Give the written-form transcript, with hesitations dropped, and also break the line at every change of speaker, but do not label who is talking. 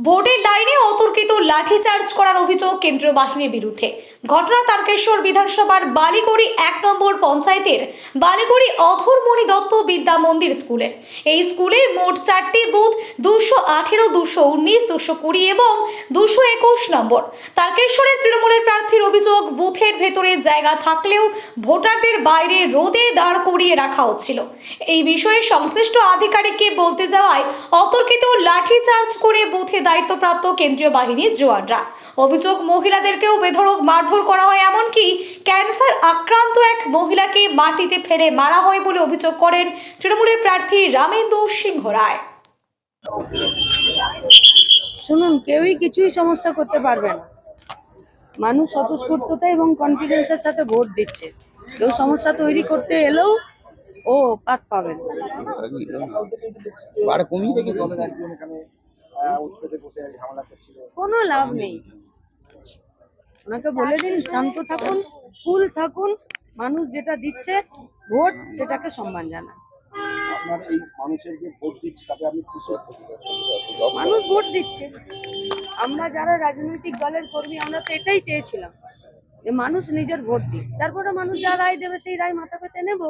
ভোটের লাইনে অতর্কিত লাঠিচার্জ করার অভিযোগ কেন্দ্রীয় বাহিনীর বিরুদ্ধে। ঘটনা তারকেশ্বর বিধানসভার বালিগড়ি ১ নম্বর পঞ্চায়েতের বালিগড়ি অধরমণি দত্ত বিদ্যা মন্দির স্কুলের। এই স্কুলে মোট 4টি বুথ 218, 219, 220 এবং 221 নম্বর। তারকেশ্বরের তৃণমূলের প্রার্থীর অভিযোগ, বুথের ভেতরে জায়গা থাকলেও ভোটারদের বাইরে রোদে দাঁড় করিয়ে রাখা হচ্ছিল। এই বিষয়ে সংশ্লিষ্ট আধিকারিককে বলতে যাওয়ায় অতর্কিত লাঠিচার্জ করে বুথে দায়িত্বপ্রাপ্ত কেন্দ্রীয় বাহিনীর জওয়ানরা। অভিযোগ, মহিলাদেরকেও বেধড়ক মারধর করা হয়, এমনকি ক্যান্সার আক্রান্ত এক মহিলাকে মাটিতে ফেলে মারা হয় বলে অভিযোগ করেন তৃণমূলের প্রার্থী রামেন্দু সিংহ রায়।
শুনুন, কেউই কিছুই সমস্যা করতে পারবে না। মানুষ স্বতঃস্ফূর্ততা এবং কনফিডেন্সের সাথে ভোট দিচ্ছে। কেউ সমস্যা তৈরি করতে এলেও ও পাত পাবে না। কোনো লাভ নেই। ওনাকে বলে দিন শান্ত থাকুন, কুল থাকুন। মানুষ যেটা দিচ্ছে ভোট, সেটাকে সম্মান জানান। মানুষ ভোট দিচ্ছে। আমরা যারা রাজনৈতিক দলের কর্মী, আমরা তো এটাই চেয়েছিলাম যে মানুষ নিজের ভোট দিক, তারপরে মানুষ যা রায় দেবে সেই রায় মাথা পেতে নেব।